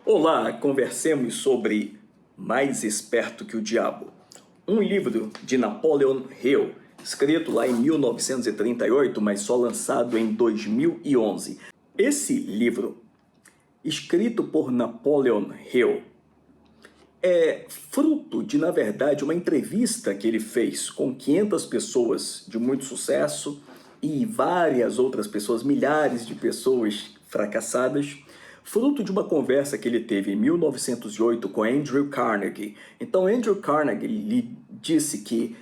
Olá, conversemos sobre Mais Esperto que o Diabo, um livro de Napoleon Hill, escrito lá em 1938, mas só lançado em 2011. Esse livro, escrito por Napoleon Hill, é fruto de, na verdade, uma entrevista que ele fez com 500 pessoas de muito sucesso e várias outras pessoas, milhares de pessoas fracassadas, fruto de uma conversa que ele teve em 1908 com Andrew Carnegie. Então, Andrew Carnegie lhe disse que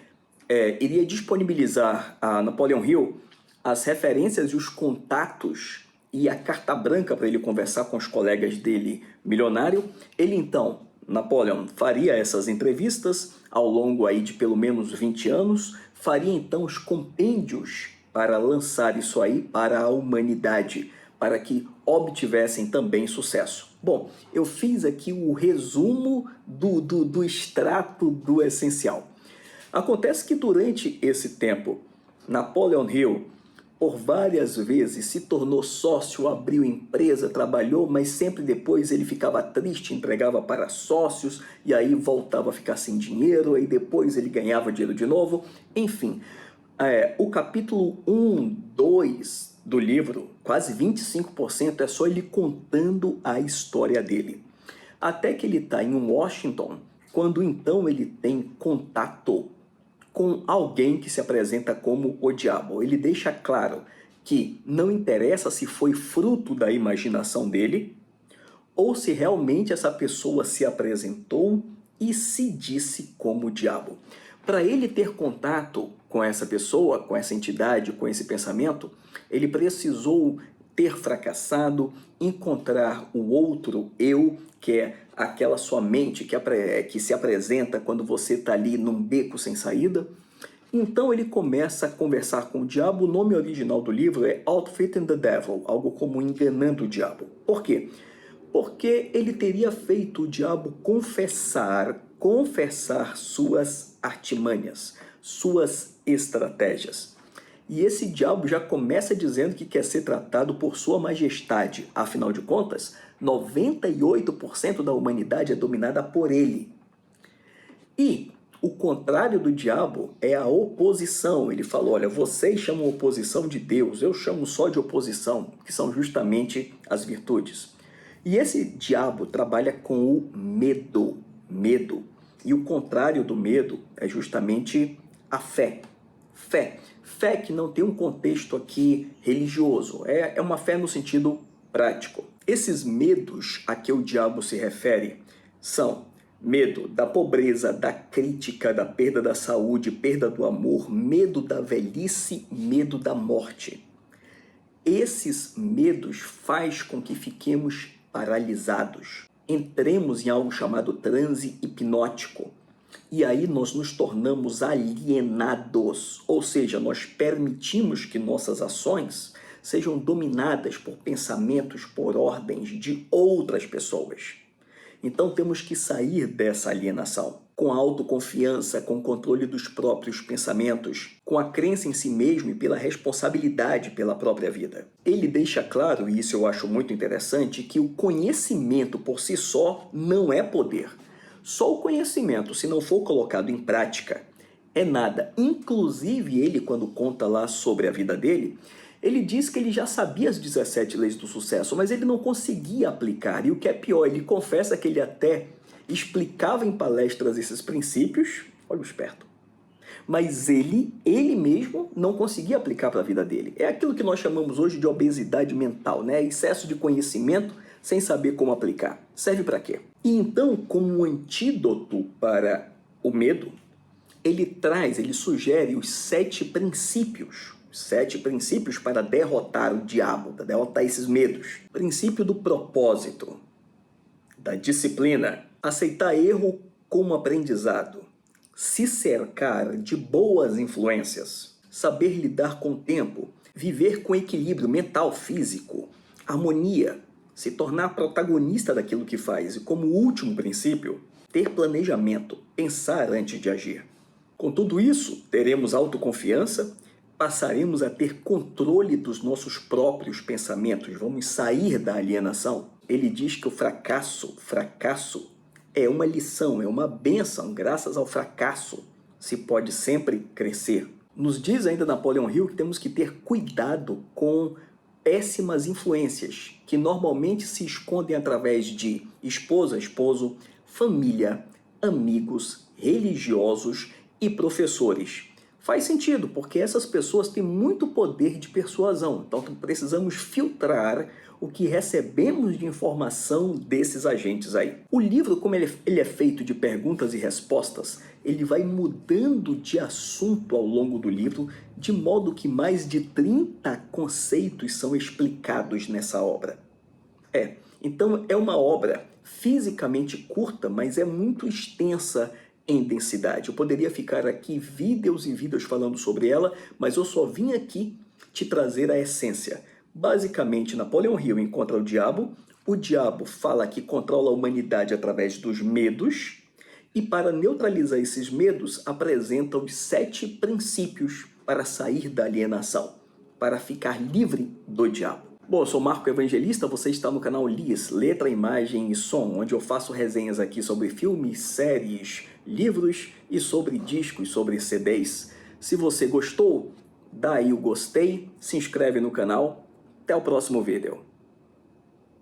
iria disponibilizar a Napoleon Hill as referências e os contatos e a carta branca para ele conversar com os colegas dele milionário. Ele então, Napoleon, faria essas entrevistas ao longo aí de pelo menos 20 anos, faria então os compêndios para lançar isso aí para a humanidade, para que obtivessem também sucesso. Bom, eu fiz aqui o resumo do extrato do essencial. Acontece que durante esse tempo, Napoleon Hill, por várias vezes, se tornou sócio, abriu empresa, trabalhou, mas sempre depois ele ficava triste, entregava para sócios, e aí voltava a ficar sem dinheiro, aí depois ele ganhava dinheiro de novo. Enfim, o capítulo 1, 2 do livro, quase 25%, é só ele contando a história dele. Até que ele está em Washington, quando então ele tem contato com alguém que se apresenta como o diabo. Ele deixa claro que não interessa se foi fruto da imaginação dele ou se realmente essa pessoa se apresentou e se disse como o diabo. Para ele ter contato com essa pessoa, com essa entidade, com esse pensamento, ele precisou ter fracassado, encontrar o outro eu, que é aquela sua mente que se apresenta quando você está ali num beco sem saída. Então ele começa a conversar com o diabo. O nome original do livro é Outfitting the Devil, algo como Enganando o Diabo. Por quê? Porque ele teria feito o diabo confessar suas artimanhas, suas estratégias. E esse diabo já começa dizendo que quer ser tratado por sua majestade. Afinal de contas, 98% da humanidade é dominada por ele. E o contrário do diabo é a oposição. Ele falou, olha, vocês chamam oposição de Deus, eu chamo só de oposição, que são justamente as virtudes. E esse diabo trabalha com o medo. E o contrário do medo é justamente a fé. Fé que não tem um contexto aqui religioso, é uma fé no sentido prático. Esses medos a que o diabo se refere são medo da pobreza, da crítica, da perda da saúde, perda do amor, medo da velhice, medo da morte. Esses medos faz com que fiquemos paralisados. Entremos em algo chamado transe hipnótico. E aí nós nos tornamos alienados, ou seja, nós permitimos que nossas ações sejam dominadas por pensamentos, por ordens de outras pessoas. Então temos que sair dessa alienação, com a autoconfiança, com o controle dos próprios pensamentos, com a crença em si mesmo e pela responsabilidade pela própria vida. Ele deixa claro, e isso eu acho muito interessante, que o conhecimento por si só não é poder. Só o conhecimento, se não for colocado em prática, é nada. Inclusive, ele, quando conta lá sobre a vida dele, ele diz que ele já sabia as 17 leis do sucesso, mas ele não conseguia aplicar. E o que é pior, ele confessa que ele até explicava em palestras esses princípios, olha o esperto, mas ele mesmo não conseguia aplicar para a vida dele. É aquilo que nós chamamos hoje de obesidade mental, né? Excesso de conhecimento sem saber como aplicar. Serve para quê? E então, como um antídoto para o medo, ele sugere os 7 princípios. 7 princípios para derrotar o diabo, para derrotar esses medos. Princípio do propósito, da disciplina, aceitar erro como aprendizado, se cercar de boas influências, saber lidar com o tempo, viver com equilíbrio mental, físico, harmonia, se tornar protagonista daquilo que faz e, como último princípio, ter planejamento, pensar antes de agir. Com tudo isso, teremos autoconfiança, passaremos a ter controle dos nossos próprios pensamentos, vamos sair da alienação ele diz que o fracasso é uma lição, é uma bênção. Graças ao fracasso se pode sempre crescer. Nos diz ainda Napoleon Hill que temos que ter cuidado com péssimas influências, que normalmente se escondem através de esposa, esposo, família, amigos, religiosos e professores. Faz sentido, porque essas pessoas têm muito poder de persuasão, então precisamos filtrar o que recebemos de informação desses agentes aí. O livro, como ele é feito de perguntas e respostas, ele vai mudando de assunto ao longo do livro, de modo que mais de 30 conceitos são explicados nessa obra. Então é uma obra fisicamente curta, mas é muito extensa em densidade. Eu poderia ficar aqui vídeos e vídeos falando sobre ela, mas eu só vim aqui te trazer a essência. Basicamente, Napoleon Hill encontra o diabo fala que controla a humanidade através dos medos, e para neutralizar esses medos, apresenta os 7 princípios para sair da alienação, para ficar livre do diabo. Bom, eu sou Marco Evangelista, você está no canal LIS, Letra, Imagem e Som, onde eu faço resenhas aqui sobre filmes, séries, livros e sobre discos, sobre CDs. Se você gostou, dá aí o gostei, se inscreve no canal. Até o próximo vídeo.